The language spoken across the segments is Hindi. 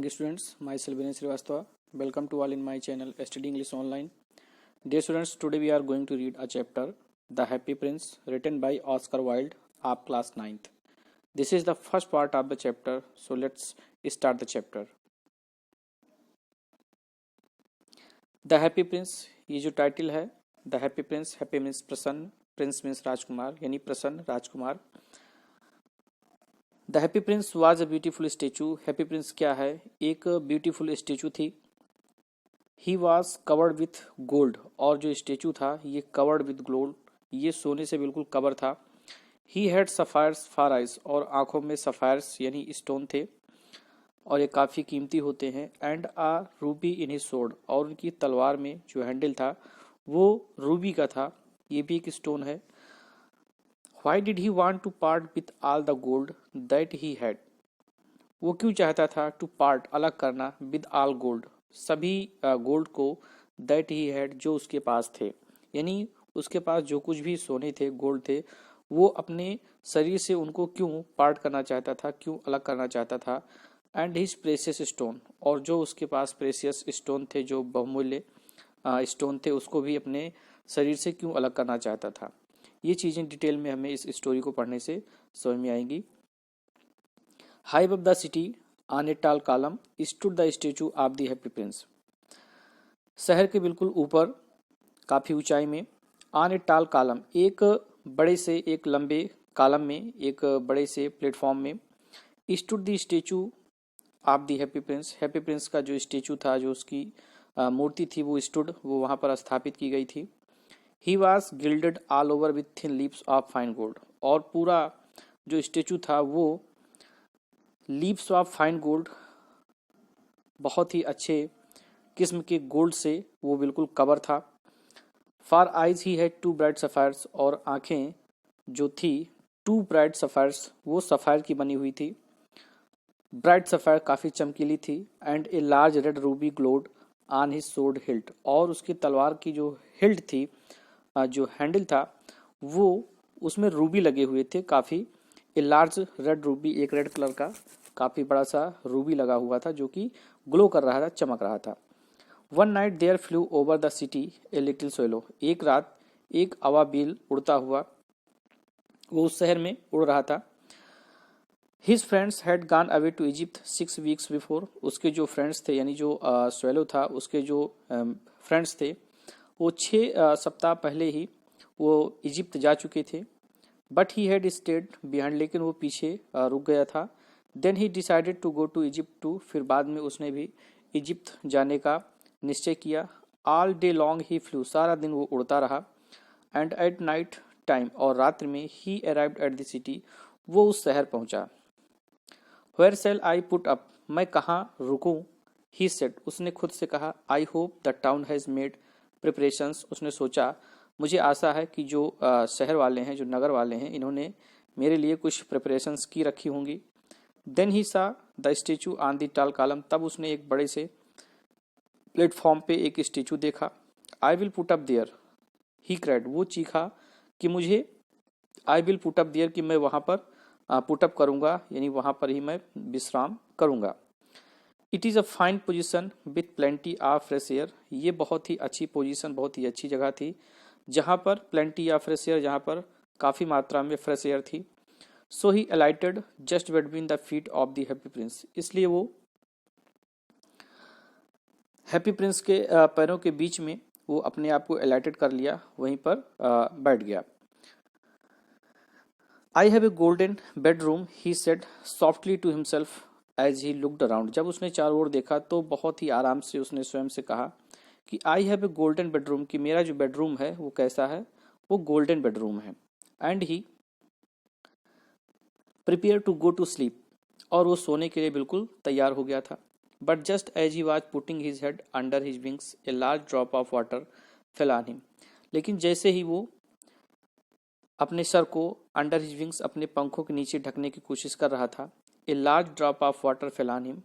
morning students, myself Vinay Srivastava. Welcome to all in my channel Study English Online. Dear students, today we are going to read a chapter The Happy Prince written by Oscar Wilde of class 9th. This is the first part of the chapter, so let's start the chapter. The Happy Prince ये जो टाइटल है The Happy Prince, Happy means प्रसन्न, Prince means राजकुमार यानी प्रसन्न राजकुमार. The happy prince was a beautiful statue. Happy prince क्या है? एक ब्यूटीफुल स्टेचू थी. He was covered with gold, और जो स्टेचू था ये कवर्ड विथ गोल्ड, ये सोने से बिल्कुल कवर था. He had sapphires for eyes, और आंखों में सफायर्स यानी स्टोन थे और ये काफ़ी कीमती होते हैं. And a ruby in his sword, और उनकी तलवार में जो हैंडल था वो रूबी का था, ये भी एक स्टोन है. Why did he want to part with all the gold that he had? वो क्यों चाहता था to part अलग करना with all gold सभी गोल्ड को that he had जो उसके पास थे, यानी उसके पास जो कुछ भी सोने थे गोल्ड थे वो अपने शरीर से उनको क्यों पार्ट करना चाहता था, क्यों अलग करना चाहता था. एंड हिज प्रेशियस स्टोन, और जो उसके पास प्रेशियस स्टोन थे, जो बहुमूल्य स्टोन थे, उसको भी अपने शरीर से क्यों अलग करना चाहता था. ये चीज़ें डिटेल में हमें इस स्टोरी को पढ़ने से समझ में आएंगी. High above the city on a tall column stood the statue of the happy prince. शहर के बिल्कुल ऊपर काफ़ी ऊंचाई में ऑन ए टाल कॉलम, एक बड़े से एक लंबे कॉलम में, एक बड़े से प्लेटफॉर्म में stood the statue of the happy prince. Happy Prince का जो स्टेचू था, जो उसकी मूर्ति थी, वो स्टूड, वो वहाँ पर स्थापित की गई थी. He was gilded all over with thin leaves of fine gold, और पूरा जो स्टेचू था वो लीव्स ऑफ फाइन गोल्ड, बहुत ही अच्छे किस्म के गोल्ड से वो बिल्कुल कवर था. For eyes he had two bright sapphires, और आंखें जो थी टू ब्राइट सफायर्स, वो सफायर की बनी हुई थी. ब्राइट सफायर काफ़ी चमकीली थी. And a large red ruby glowed on his sword hilt, और उसकी तलवार की जो हिल्ट थी, जो हैंडल था, वो उसमें रूबी लगे हुए थे काफ़ी. ए लार्ज रेड रूबी, एक रेड कलर का काफ़ी बड़ा सा रूबी लगा हुआ था जो कि ग्लो कर रहा था, चमक रहा था. One night there flew over the city a little swallow. एक रात एक अवाबील उड़ता हुआ वो उस शहर में उड़ रहा था. His friends had gone away to Egypt 6 weeks before. उसके जो फ्रेंड्स थे, यानी जो स्वेलो था, उसके जो फ्रेंड्स थे, वो 6 सप्ताह पहले ही वो इजिप्ट जा चुके थे. But he had stayed behind, लेकिन वो पीछे रुक गया था. Then he decided to go to Egypt too, फिर बाद में उसने भी इजिप्ट जाने का निश्चय किया. ऑल डे लॉन्ग ही फ्लू, सारा दिन वो उड़ता रहा. एंड एट नाइट टाइम, और रात्र में he arrived at the city, वो उस शहर पहुंचा. Where shall I put up, मैं कहाँ रुकूं. ही सेड, उसने खुद से कहा. I hope the town has made preparations, उसने सोचा, मुझे आशा है कि जो शहर वाले हैं, जो नगर वाले हैं, इन्होंने मेरे लिए कुछ प्रिपरेशंस की रखी होंगी. देन ही सा द स्टेचू ऑन द टाल कॉलम, तब उसने एक बड़े से प्लेटफॉर्म पे एक स्टेचू देखा. I will put up there, he cried, वो चीखा कि मुझे, I will put up there, कि मैं वहाँ पर पुटअप करूँगा, यानी वहाँ पर ही मैं विश्राम करूँगा. It is a fine position with plenty of fresh air. ये बहुत ही अच्छी पोजीशन, बहुत ही अच्छी जगह थी जहाँ पर प्लेंटी ऑफ फ्रेश एयर, जहाँ पर काफ़ी मात्रा में फ्रेश एयर थी. So he alighted just between the feet of the happy prince, इसलिए वो हैप्पी प्रिंस के पैरों के बीच में वो अपने आप को अलाइटेड कर लिया, वहीं पर बैठ गया. I have a golden bedroom, he said softly to himself as he looked around. जब उसने चारों ओर देखा तो बहुत ही आराम से उसने स्वयं से कहा कि I have a golden bedroom, कि मेरा जो बेडरूम है वो कैसा है, वो गोल्डन बेडरूम है. And he prepare to go to sleep, और वो सोने के लिए बिल्कुल तैयार हो गया था. But just as he was putting his head under his wings a large drop of water fell on him. लेकिन जैसे ही वो अपने सर को अंडर हिज विंग्स, अपने पंखों के नीचे ढकने की कोशिश कर रहा था, ए large drop of water fell on him,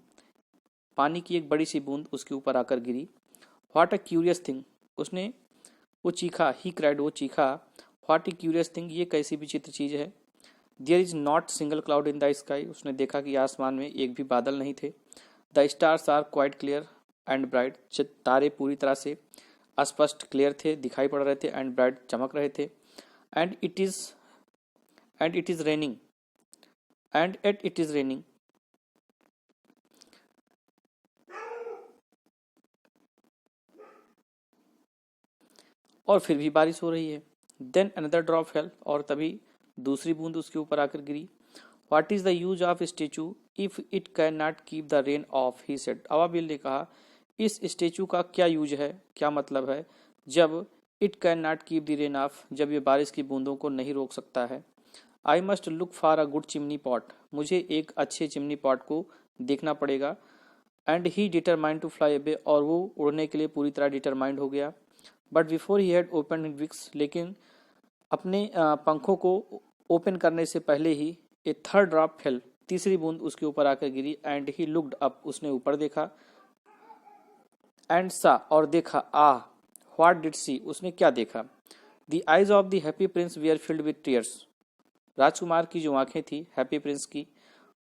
पानी की एक बड़ी सी बूंद उसके ऊपर आकर गिरी. व्हाट अ क्यूरियस थिंग, उसने वो चीखा. ही क्राइड, वो चीखा. व्हाट ए क्यूरियस थिंग, ये कैसी विचित्र चीज़ है. There is not single cloud in the sky, उसने देखा कि आसमान में एक भी बादल नहीं थे. The stars are quite clear and bright, तारे पूरी तरह से स्पष्ट क्लियर थे, दिखाई पड़ रहे थे, एंड ब्राइट चमक रहे थे। And it is and it is raining and at it is raining, और फिर भी बारिश हो रही है। देन अनदर ड्रॉप फेल, और तभी दूसरी बूंद उसके ऊपर आकर गिरी। What is the use of statue if it can not keep the rain off, he said. अबाबिल ने कहा, इस स्टेचू का क्या यूज है, क्या मतलब है, जब it can not keep the rain of, जब ये बारिश की बूंदों को नहीं रोक सकता है। I must look for a good chimney pot, मुझे एक अच्छे चिमनी पॉट को देखना पड़ेगा। And he determined to fly away, और वो उड़ने के लिए पूरी तरह डिटरमाइंड हो गया। But before he had open his wings, लेकिन अपने पंखों को ओपन करने से पहले ही ए थर्ड ड्रॉप फेल, तीसरी बूंद उसके ऊपर आकर गिरी। एंड ही लुक्ड अप, उसने ऊपर देखा। एंड सा, और देखा। आह, व्हाट डिड सी, उसने क्या देखा। The eyes of the happy prince we are filled with tears, राजकुमार की जो आंखें थी, हैप्पी प्रिंस की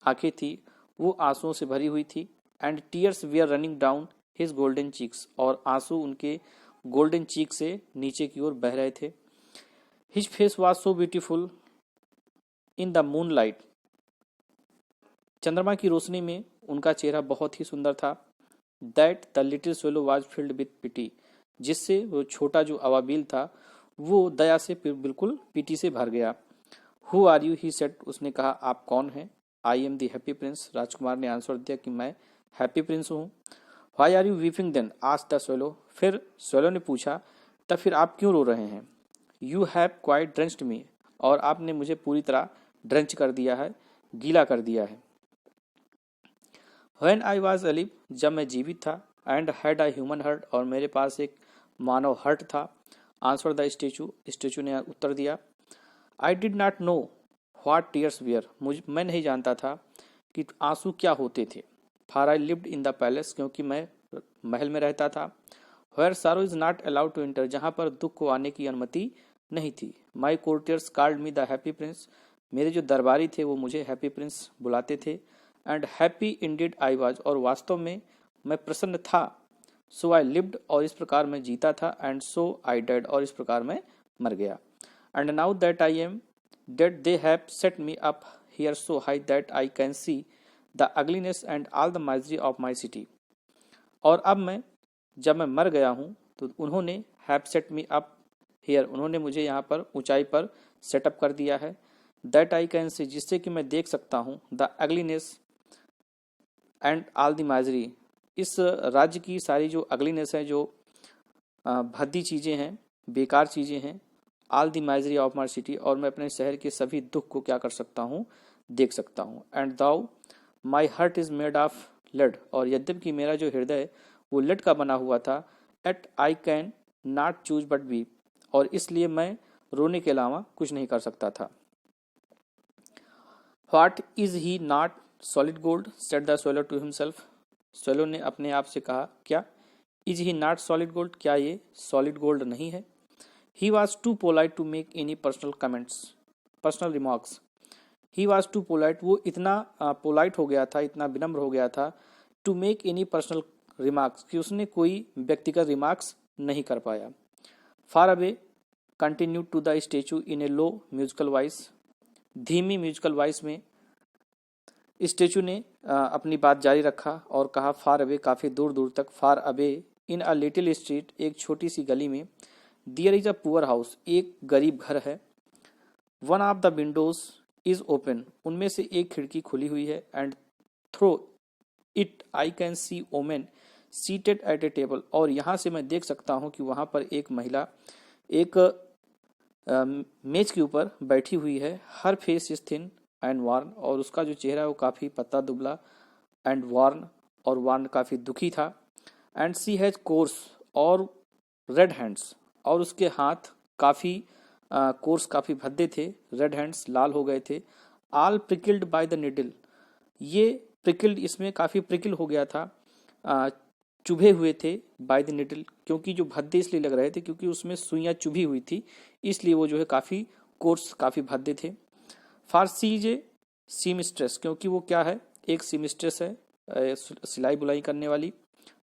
आंखें थी, वो आंसुओं से भरी हुई थी। And tears we are running down his golden cheeks, और आंसू उनके गोल्डन चीक से नीचे की ओर बह रहे थे। His face was so beautiful in the moon light, चंद्रमा की रोशनी में उनका चेहरा बहुत ही सुंदर था। That the little swallow was filled with pity, जिससे वो छोटा जो अवाबील था वो दया से बिल्कुल पीटी से भर गया। Who are you, he said, उसने कहा, आप कौन हैं। I am the happy prince, राजकुमार ने आंसर दिया कि मैं हैप्पी प्रिंस हूँ। Why are you weeping then, asked the swallow, फिर स्वेलो ने पूछा, तब फिर आप क्यों रो रहे हैं। You have quite drenched me, और आपने मुझे पूरी तरह ड्रेंच कर दिया है, गीला कर दिया है। व्हेन आई वॉज अलिव, जब मैं जीवित था, and had a human heart, और मेरे पास एक मानव हार्ट था। आंसर द स्टेचू, स्टेचू ने उत्तर दिया। I did not know what tears were, मैं नहीं जानता था कि आंसू क्या होते थे। For I lived in the palace, क्योंकि मैं महल में रहता था। Where sorrow is not allowed to enter, जहाँ पर दुख को आने की अनुमति नहीं थी। My courtiers called me the happy Prince, मेरे जो दरबारी थे वो मुझे हैप्पी प्रिंस बुलाते थे। And happy Indeed I was, और वास्तव में मैं प्रसन्न था। सो आई लिव्ड, और इस प्रकार मैं जीता था। एंड सो आई डेड, और इस प्रकार मैं मर गया। And now that I am dead they have set me up here so high that I can see the ugliness and all the misery of my city, और अब मैं, जब मैं मर गया हूँ, तो उन्होंने have set me up here, उन्होंने मुझे यहाँ पर ऊंचाई पर सेटअप कर दिया है। दैट आई कैन सी, जिससे कि मैं देख सकता हूँ, the ugliness and all the misery, इस राज्य की सारी जो अगलीनेस है, जो भद्दी चीज़ें हैं, बेकार चीज़ें हैं। All the misery of my city, और मैं अपने शहर के सभी दुख को क्या कर सकता हूँ, देख सकता हूँ। And though my heart is made of lead, और यद्यपि मेरा जो हृदय वो लेड का बना हुआ था। At I can not choose but B, और इसलिए मैं रोने के अलावा कुछ नहीं कर सकता था। What is he not solid gold, said the swallow to himself, swallow ने अपने आप से कहा, क्या is he not solid gold, क्या ये सॉलिड गोल्ड नहीं है। He was too polite to make any personal comments, personal remarks. He was too polite, वो इतना पोलाइट हो गया था, इतना विनम्र हो गया था, to make any personal remarks, कि उसने कोई व्यक्तिगत रिमार्क्स नहीं कर पाया। Far away continue to the statue in a low musical voice, धीमी म्यूजिकल वॉइस में स्टेचू ने अपनी बात जारी रखा और कहा, फार अवे, काफ़ी दूर दूर तक। Far away in a little street, एक छोटी सी गली में। There is a poor house, एक गरीब घर है। One of the windows is open, उनमें से एक खिड़की खुली हुई है। And through it I can see woman seated at a table, और यहाँ से मैं देख सकता हूँ कि वहाँ पर एक महिला एक मेज के ऊपर बैठी हुई है। Her face is thin and worn, और उसका जो चेहरा है वो काफ़ी पतला दुबला एंड वार्न, और वार्न काफ़ी दुखी था। एंड सी हैज कोर्स और रेड हैंड्स, और उसके हाथ काफ़ी कोर्स, काफ़ी भद्दे थे। रेड हैंड्स, लाल हो गए थे। आल प्रिकिल्ड बाय द निडल, ये प्रिकिल्ड, इसमें काफ़ी प्रिकिल हो गया था, चुभे हुए थे। बाय द निडल, क्योंकि जो भद्दे इसलिए लग रहे थे क्योंकि उसमें सुइयाँ चुभी हुई थी, इसलिए वो जो है काफ़ी कोर्स, काफ़ी भद्दे थे। फार सी जे सी मिस्ट्रेस, क्योंकि वो क्या है, एक सी मिस्ट्रेस है, सिलाई बुनाई करने वाली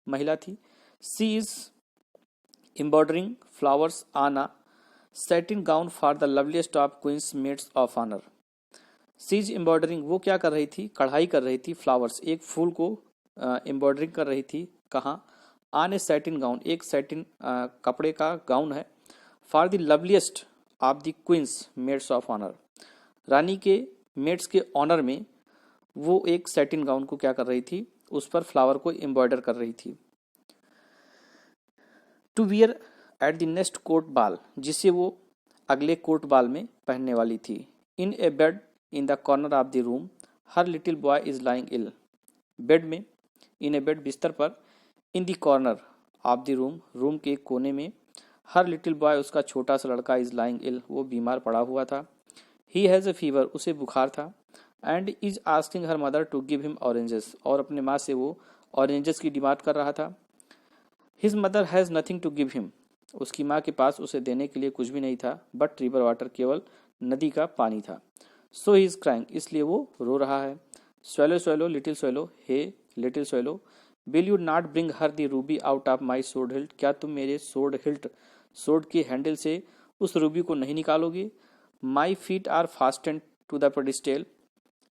महिला थी। She is embroidering flowers on a satin gown for the loveliest of queen's maids of honour. She is embroidering, वो क्या कर रही थी, कढ़ाई कर रही थी, फ्लावर्स एक फूल को एम्ब्रॉयडरिंग कर रही थी। कहाँ? ऑन ए सैटिन गाउन, एक सैटिन कपड़े का गाउन है। For the loveliest of the queen's maids of honour, रानी के मेड्स के ऑनर में वो एक सैटिन गाउन को क्या कर रही थी, उस पर फ्लावर को एम्ब्रॉयडर कर रही थी। To wear at the next court ball, जिसे वो अगले कोर्ट बाल में पहनने वाली थी। In a bed in the corner of the room her little boy is lying ill, bed में, इन ए बेड बिस्तर पर, in the corner of the room, room के कोने में, हर लिटिल बॉय उसका छोटा सा लड़का, इज लाइंग इल, वो बीमार पड़ा हुआ था। ही हैज़ ए फीवर, उसे बुखार था। And is asking her mother to give him oranges, और अपने माँ से वो ऑरेंजेस की डिमांड कर रहा था। His mother has nothing to give him, उसकी माँ के पास उसे देने के लिए कुछ भी नहीं था, बट रिवर वाटर, केवल नदी का पानी था। सो ही इज क्राइंग, इसलिए वो रो रहा है। Swallow swallow little swallow, hey little swallow, will you not bring her the ruby out of my sword hilt, क्या तुम मेरे सोर्ड हिल्ट, सोर्ड के हैंडल से उस रूबी को नहीं निकालोगे। My feet are fastened to the pedestal,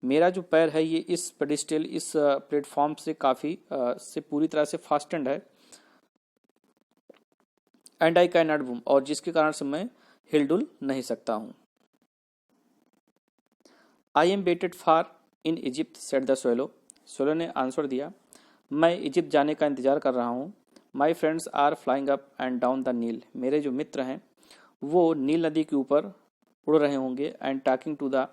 मेरा जो पैर है ये इस पेडिस्टल, इस प्लेटफॉर्म से काफ़ी से पूरी तरह से फास्टेंड है। And I can not move, और जिसके कारण से मैं हिलडुल नहीं सकता हूँ। I am waited for in Egypt said the swallow, swallow ने आंसर दिया, मैं इजिप्ट जाने का इंतजार कर रहा हूँ। My friends are flying up and down the Nile, मेरे जो मित्र हैं वो नील नदी के ऊपर उड़ रहे होंगे। And talking to the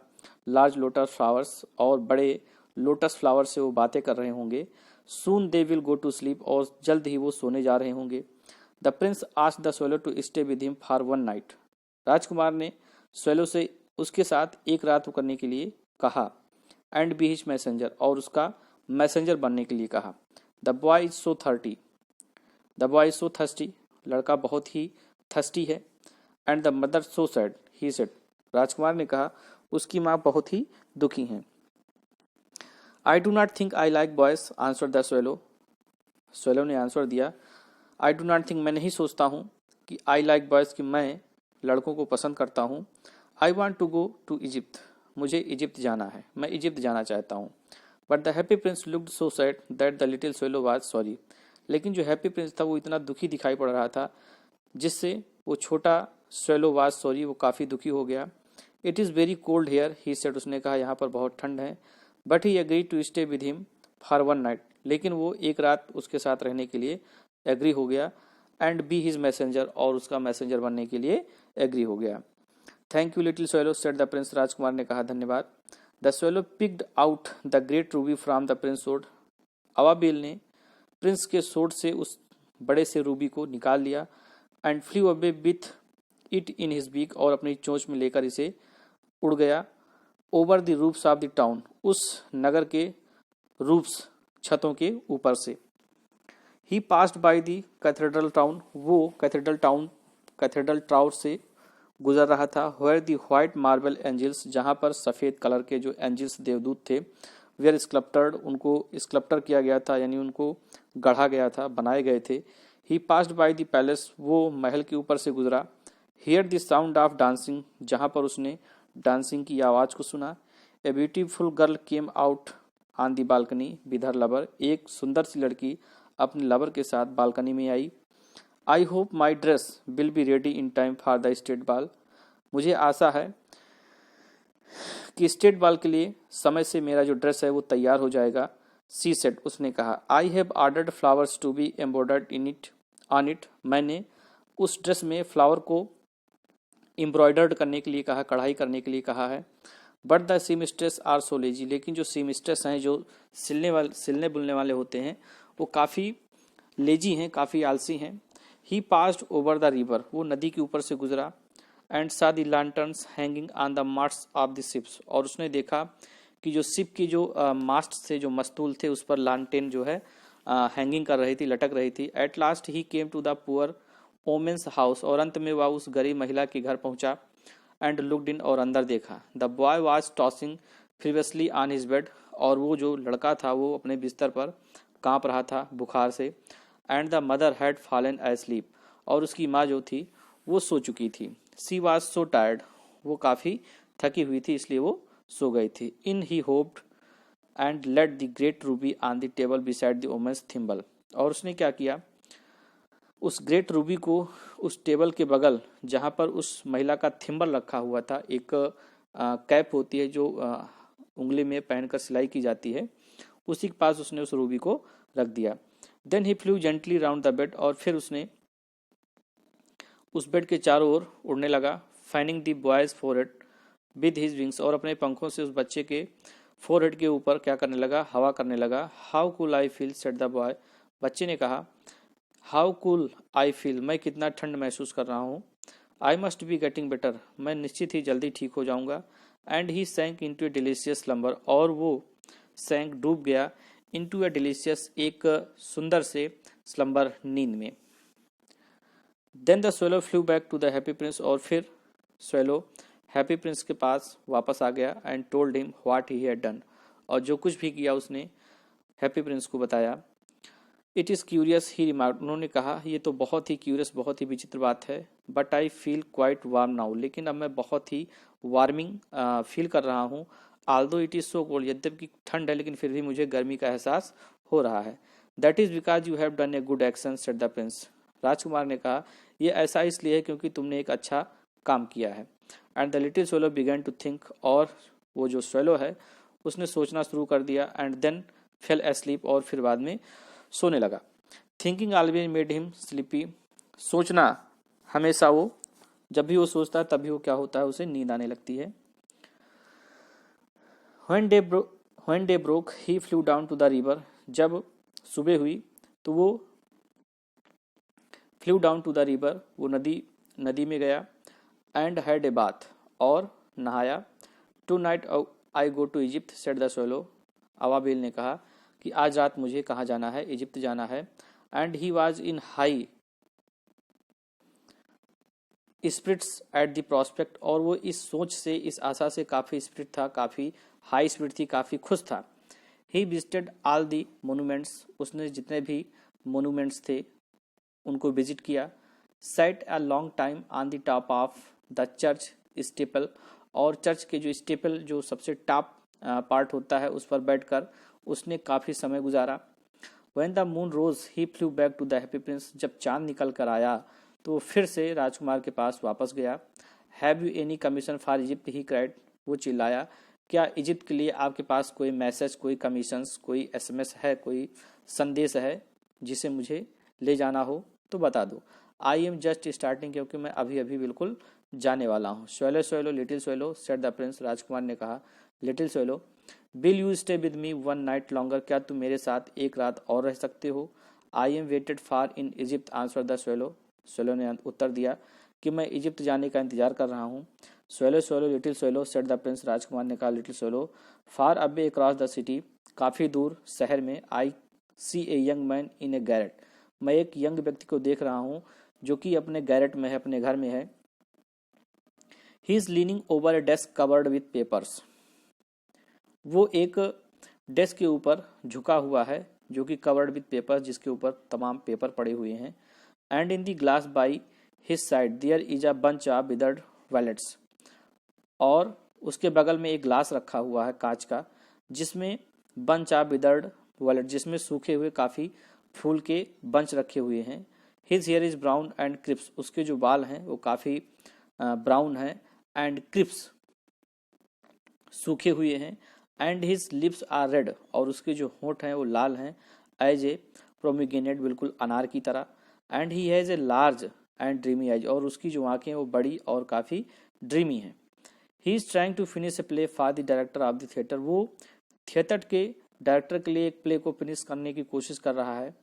large lotus flowers, और बड़े लोटस फ्लावर से वो बातें कर रहे होंगे। Soon they will go to sleep, और जल्द ही वो सोने जा रहे होंगे। The prince asked the swallow to stay with him for one night, राजकुमार ने स्वेलो से उसके साथ एक रात करने के लिए कहा। एंड बी हिज मैसेंजर, और उसका मैसेंजर बनने के लिए कहा। The boy is so thirty, the boy is so thirsty, लड़का बहुत ही थर्स्टी है। And the mother so sad, he said, राजकुमार ने कहा उसकी माँ बहुत ही दुखी हैं। I do not think I like boys answer the swallow, swallow ने आंसर दिया, आई डू नॉट थिंक, मैं नहीं सोचता हूँ कि आई लाइक बॉयज, कि मैं लड़कों को पसंद करता हूँ। I want to go to Egypt, मुझे इजिप्ट जाना है, मैं इजिप्ट जाना चाहता हूँ। But the happy prince looked so sad that the little swallow was sorry, लेकिन जो हैप्पी प्रिंस था वो इतना दुखी दिखाई पड़ रहा था जिससे वो छोटा स्वेलो वाज सॉरी, वो काफ़ी दुखी हो गया। It is very cold here, he said, उसने कहा यहाँ पर बहुत ठंड है। But he agree to stay with him for one night, लेकिन वो एक रात उसके साथ रहने के लिए एग्री हो गया। एंड बी हिज मैसेंजर, और उसका मैसेंजर बनने के लिए एग्री हो गया। Thank you little swallow said the prince, राजकुमार ने कहा धन्यवाद। The swallow picked out the great ruby from the prince sword, अवाबेल ने प्रिंस के सोड से उस बड़े से रूबी को निकाल लिया। And flew away with it in his beak, और अपनी चोंच में लेकर इसे उड़ गया। Over the roofs of the town, उस नगर के रूफ्स, छतों के ऊपर से। He passed by the cathedral town, वो कैथेड्रल टावर से गुजर रहा था। Where the white marble angels, जहाँ पर सफ़ेद कलर के जो एंजल्स देवदूत थे, वेयर स्कल्प्टर्ड, उनको स्कल्प्टर किया गया था, यानी उनको गढ़ा गया था, बनाए गए थे। ही पास्ड बाय द पैलेस, वो महल के ऊपर से गुजरा। Here the sound of dancing, जहाँ पर उसने डांसिंग की आवाज़ को सुना। A beautiful girl came out on the balcony with her lover, एक सुंदर सी लड़की अपने लवर के साथ बालकनी में आई। I hope my dress will be ready in time for the state ball, मुझे आशा है कि स्टेट बाल के लिए समय से मेरा जो ड्रेस है वो तैयार हो जाएगा। सी सेड, उसने कहा। I have ordered flowers to be embroidered in it on it, मैंने उस ड्रेस में फ्लावर को एम्ब्रॉयडर्ड करने के लिए कहा, कढ़ाई करने के लिए कहा है। But the seamstress are so lazy, लेकिन जो सीमस्ट्रेस हैं, जो सिलने बुलने वाले होते हैं, वो काफ़ी लेजी हैं, काफ़ी आलसी हैं। He passed over the river, वो नदी के ऊपर से गुजरा। And saw the lanterns hanging on the masts of the ships, और उसने देखा कि जो शिप की जो मास्ट से जो मस्तूल थे उस पर लालटेन जो है हैंगिंग कर रही थी, लटक रही थी। At last he came to the poor woman's house, और अंत में वह उस गरीब महिला के घर पहुंचा। एंड लुक्ड इन, और अंदर देखा। The boy was tossing feverishly on his bed, और वो जो लड़का था वो अपने बिस्तर पर कांप रहा था बुखार से। And the mother had fallen asleep, और उसकी माँ जो थी वो सो चुकी थी। सी वॉज सो टायर्ड, वो काफ़ी थकी हुई थी इसलिए वो सो गई थी। In he hopped and laid the great ruby on the table beside the woman's thimble, और उसने क्या किया, उस ग्रेट रूबी को उस टेबल के बगल जहाँ पर उस महिला का थिम्बल रखा हुआ था, एक कैप होती है जो उंगली में पहनकर सिलाई की जाती है, उसी के पास उसने उस रूबी को रख दिया। Then he flew gently round the bed, और फिर उसने उस बेड के चारों ओर उड़ने लगा। Fining the boys forehead with his wings, और अपने पंखों से उस बच्चे के फोरहेड के ऊपर क्या करने लगा, हवा करने लगा। How cool I feel said the boy, बच्चे ने कहा हाउ कूल आई फील, मैं कितना ठंड महसूस कर रहा हूँ। I must be getting better, मैं निश्चित ही जल्दी ठीक हो जाऊंगा। And he sank into a delicious slumber, और वो सैंक डूब गया इनटू ए डिलीशियस, एक सुंदर से स्लम्बर, नींद में। Then the swallow flew back to the happy prince, और फिर स्वेलो हैप्पी प्रिंस के पास वापस आ गया। And told him what he had done, और जो कुछ भी किया उसने हैप्पी प्रिंस को बताया। It is curious he remark, उन्होंने कहा ये तो बहुत ही क्यूरियस, बहुत ही विचित्र बात है। But I feel quite warm now, लेकिन अब मैं बहुत ही वार्मिंग फील कर रहा हूँ। Aldous it is so cold, यद्यपि ठंड है लेकिन फिर भी मुझे गर्मी का एहसास हो रहा है। That is because you have done a good action said the prince, राजकुमार ने कहा यह ऐसा इसलिए है क्योंकि तुमने एक अच्छा काम किया है। And the little swallow began to think, और वो जो स्वेलो है उसने सोचना शुरू कर दिया। एंड देन फेल एस्लीप, और फिर बाद में सोने लगा। Thinking always made him sleepy, सोचना हमेशा वो, जब भी वो सोचता है तभी वो क्या होता है, उसे नींद आने लगती है। When day broke he flew down to the river, जब सुबह हुई तो वो flew down to the river, वो नदी में गया। एंड हैड ए बाथ, और नहाया। Tonight I go to Egypt said the swallow, अवाबिल ने कहा कि आज रात मुझे कहाँ जाना है, इजिप्ट जाना है। And he was in high spirits at the prospect, और वो इस सोच से, इस आशा से काफ़ी स्पिरिट था, काफ़ी हाई स्पिरिट थी, काफ़ी खुश था। He visited all the monuments, उसने जितने भी मोनूमेंट्स थे उनको विजिट किया। Set a long time on the top of the church staple, और चर्च के जो स्टेपल जो सबसे टॉप पार्ट होता है उस पर बैठकर उसने काफ़ी समय गुजारा। When the moon rose he flew back to the happy prince, जब चांद निकल कर आया तो वो फिर से राजकुमार के पास वापस गया। Have you any commission for Egypt he cried, वो चिल्लाया, क्या इजिप्ट के लिए आपके पास कोई मैसेज, कोई कमीशंस, कोई एसएमएस है, कोई संदेश है जिसे मुझे ले जाना हो तो बता दो। आई एम जस्ट स्टार्टिंग, क्योंकि मैं अभी अभी बिल्कुल जाने वाला हूँ। Swallow swallow little swallow said the prince, राजकुमार ने कहा little swallow will you stay with me one night longer, क्या तुम मेरे साथ एक रात और रह सकते हो। आई am waited for in Egypt answer the swallow, swallow ने उत्तर दिया कि मैं इजिप्ट जाने का इंतजार कर रहा हूँ। Swallow swallow little swallow said the prince, राजकुमार ने कहा little swallow far away across the city, काफ़ी दूर शहर में। I see a young man in a garret, मैं एक यंग व्यक्ति को देख रहा हूँ जो कि अपने गैरेट में है, अपने घर में है। He is leaning over A desk covered with papers, वो एक डेस्क के ऊपर झुका हुआ है जो कि कवर्ड विथ पेपर, जिसके ऊपर तमाम पेपर पड़े हुए हैं। And in the glass by his side there is a bunch of withered violets, और उसके बगल में एक ग्लास रखा हुआ है कांच का जिसमें बंच ऑफ विदर्ड वायलेट, जिसमें सूखे हुए काफ़ी फूल के बंच रखे हुए हैं। His hair is brown and crisp, उसके जो बाल हैं वो काफ़ी ब्राउन है, एंड क्रिप्स सूखे हुए हैं। And his lips are red, और उसके जो होंठ हैं वो लाल हैं। एज ए प्रोमिग्रेनेट, बिल्कुल अनार की तरह। And he has a large and dreamy eyes, और उसकी जो आंखें हैं वो बड़ी और काफ़ी ड्रीमी हैं। He is trying to finish a play for the director of the theatre, वो थिएटर के डायरेक्टर के लिए एक प्ले को फिनिश करने की कोशिश कर रहा है।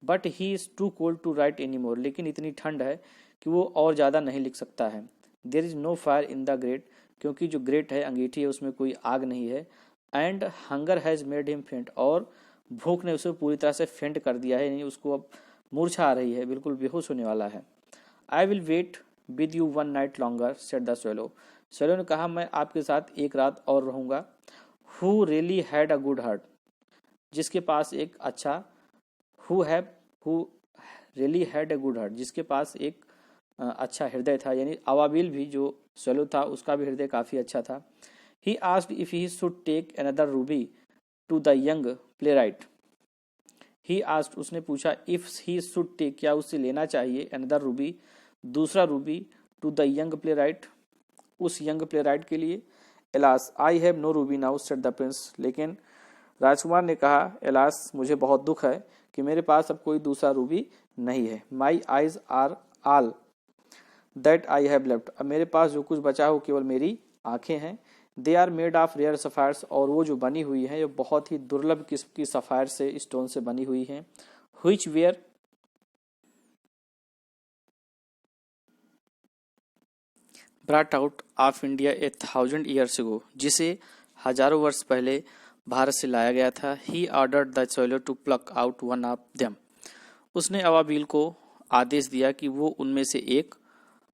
But he is too cold to write any more, लेकिन इतनी ठंड है कि वो और ज़्यादा नहीं लिख सकता है। There is no fire in the grate, क्योंकि जो ग्रेट है, अंगीठी है, उसमें कोई आग नहीं है। And hunger has made him फेंट, और भूख ने उसे पूरी तरह से फेंट कर दिया है, यानी उसको अब मूर्छा आ रही है, बिल्कुल बेहोश होने वाला है। I will wait with you one night longer said the swallow, swallow ने कहा मैं आपके साथ एक रात और रहूँगा। Who really had a good heart, जिसके पास एक अच्छा, who really had a good heart, जिसके पास एक अच्छा हृदय था, यानी अवाबिल भी जो स्वैलो था उसका भी हृदय काफ़ी अच्छा था। He asked if he should take another ruby to the young playwright. He asked, उसने पूछा, इफ ही शुड टेक, क्या उसे लेना चाहिए, अनदर रूबी, दूसरा ruby, to the young playwright, उस यंग प्ले राइट के लिए। Alas I have no ruby now said the prince, लेकिन राजकुमार ने कहा, एलास मुझे बहुत दुख है कि मेरे पास अब कोई दूसरा रूबी नहीं है। My eyes are all that I have left, अब मेरे पास जो कुछ बचा हो केवल मेरी आंखें हैं। They are made of rare sapphires, और वो जो बनी हुई हैं ये बहुत ही दुर्लभ किस्म की सफायर से, स्टोन से बनी हुई हैं। Which were brought out of India 1000 years ago, जिसे हजारों वर्ष पहले भारत से लाया गया था। He ordered the swallow to pluck out one of them, उसने अवाबील को आदेश दिया कि वो उनमें से एक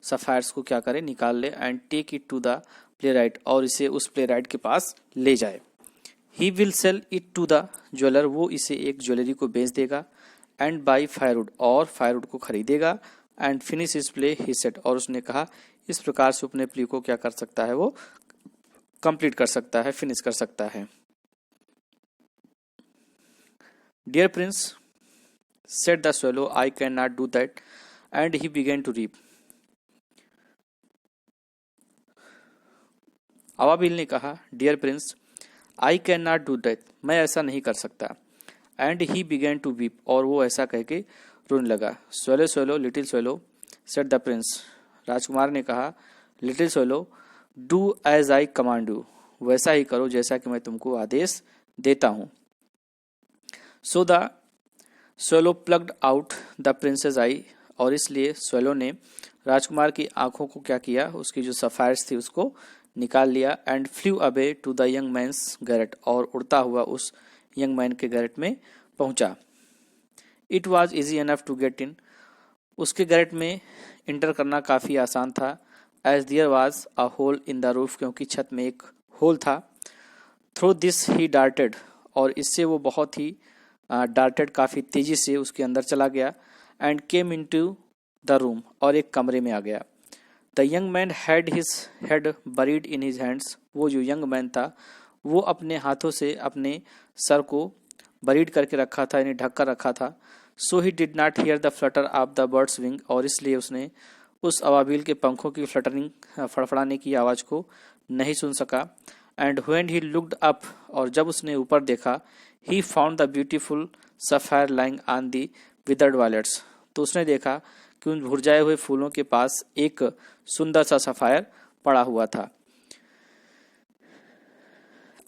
सफायर्स को क्या करे, निकाल ले, and take it to the playwright, और इसे उस प्ले राइट के पास ले जाए। He will sell it to the jeweller, वो इसे एक ज्वेलरी को बेच देगा, एंड बाई फायरवुड, और फायरवुड को खरीदेगा, and finish is play he said, और उसने कहा इस प्रकार से अपने प्ले को क्या कर सकता है, वो कंप्लीट कर सकता है, फिनिश कर सकता है। Dear prince said the swallow, I cannot do that, and he began to reap. अवाबिल ने कहा, dear prince I can not do that, मैं ऐसा नहीं कर सकता, and he began to weep, और वो ऐसा कह के रोने लगा। swallow swallow little swallow said the prince, राजकुमार ने कहा, little swallow do as I command you, वैसा ही करो जैसा कि मैं तुमको आदेश देता हूँ। So the swallow plucked out the prince's eye, और इसलिए स्वैलो ने राजकुमार की आंखों को क्या किया, उसकी जो सफायर्स थी उसको निकाल लिया, and flew away to the young man's garret, और उड़ता हुआ उस यंग मैन के गैरेट में पहुंचा। It was easy enough to get in, उसके गैरेट में इंटर करना काफ़ी आसान था। As there was a hole in the roof, क्योंकि छत में एक होल था। थ्रू दिस ही डार्टेड, और इससे वो बहुत ही डार्टेड, काफ़ी तेजी से उसके अंदर चला गया, and came into the room, और एक कमरे में आ गया। The young man had his head buried in his hands, वो जो यंग मैन था वो अपने हाथों से अपने सर को बरीड करके रखा था, यानी ढक कर रखा था। So he did not hear the flutter of the bird's wing, और इसलिए उसने उस अवाबिल के पंखों की फ्लटरिंग, फड़फड़ाने की आवाज़ को नहीं सुन सका। And when he looked up, और जब उसने ऊपर देखा, he found the beautiful sapphire lying on the withered violets, तो उसने देखा कि उन भुरजाए हुए फूलों के पास एक सुंदर सा सफायर पड़ा हुआ था।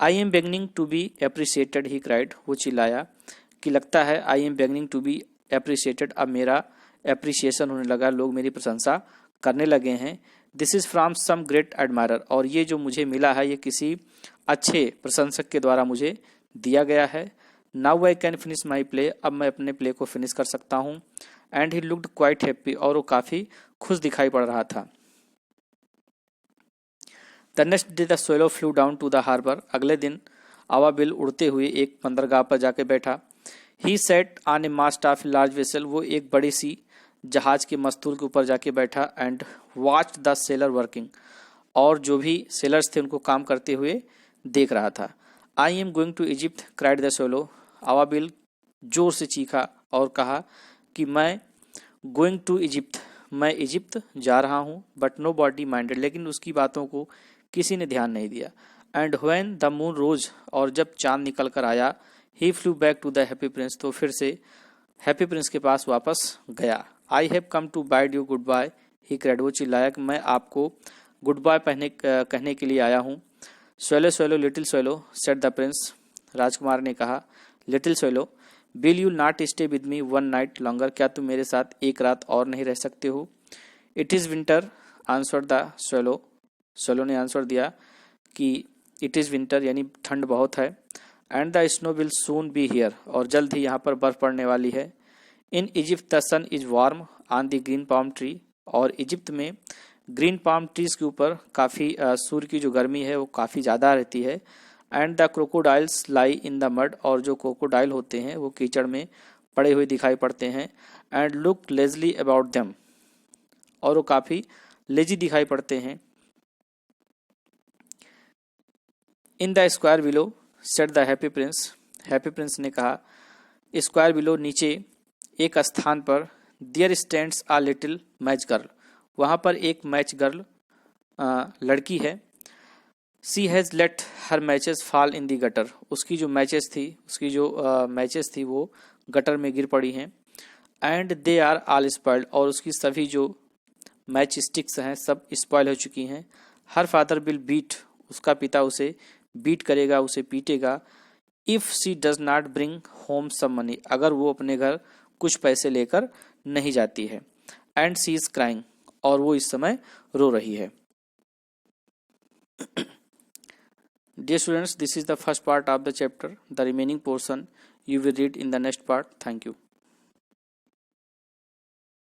I am beginning to be appreciated, he cried, वो चिल्लाया कि लगता है I am beginning to be appreciated, अब मेरा एप्रिसिएशन होने लगा, लोग मेरी प्रशंसा करने लगे हैं। This is from some great admirer, और ये जो मुझे मिला है ये किसी अच्छे प्रशंसक के द्वारा मुझे दिया गया है। Now I can finish my play, अब मैं अपने प्ले को फिनिश कर सकता हूँ। And he looked quite happy, और वो काफ़ी खुश दिखाई पड़ रहा था। The next day the swallow flew down to the harbour, अगले दिन अवाबिल उड़ते हुए एक बंदरगाह पर जाके बैठा। He sat on a mast of large vessel, वो एक बड़ी सी जहाज के मस्तूल के ऊपर जाके बैठा। And watch the seller working, और जो भी सेलर्स थे उनको काम करते हुए देख रहा था। I am going to Egypt cried the swallow, अवाबिल जोर से चीखा और कहा कि मैं गोइंग टू इजिप्ट, मैं इजिप्ट जा रहा हूँ। बट नो बॉडी माइंडेड, लेकिन उसकी बातों को किसी ने ध्यान नहीं दिया। And when the moon rose, और जब चांद निकल कर आया, he flew back to the happy prince, तो फिर से हैप्पी प्रिंस के पास वापस गया। I have come to bid you goodbye, he cried, वो चिल्लाया कि मैं आपको गुड बाय कहने के लिए आया हूँ। swallow swallow little swallow said the prince, राजकुमार ने कहा, little swallow will you not stay with me one night longer, क्या तुम मेरे साथ एक रात और नहीं रह सकते हो। It is winter answer the swallow, swallow ने आंसर दिया कि इट इज़ विंटर, यानी ठंड बहुत है। And the snow will soon be here, और जल्द ही यहाँ पर बर्फ पड़ने वाली है। In Egypt the sun is warm on the green palm tree, और इजिप्ट में ग्रीन पाम ट्रीज के ऊपर काफ़ी सूर्य की जो गर्मी है वो काफ़ी ज़्यादा रहती है। And the crocodiles lie in the mud, और जो क्रोकोडाइल होते हैं वो कीचड़ में पड़े हुए दिखाई पड़ते हैं। And look lazily about them, और वो काफ़ी लेजी दिखाई पड़ते हैं। In the square below said the happy prince, happy prince ने कहा स्क्वायर बिलो, नीचे एक स्थान पर, there stands a little match girl, वहाँ पर एक मैच गर्ल लड़की है। She has let her matches fall in the gutter, उसकी जो मैचेस थी वो गटर में गिर पड़ी हैं। And they are all spoiled, और उसकी सभी जो मैच स्टिक्स हैं सब स्पॉइल हो चुकी हैं। हर फादर विल बीट, उसका पिता उसे बीट करेगा, उसे पीटेगा। If she does not bring home some money, अगर वो अपने घर कुछ पैसे लेकर नहीं जाती है। एंड सी इज क्राइंग, और वो इस समय रो रही है। Dear students, this is the first part of the chapter. The remaining portion you will read in the next part. Thank you.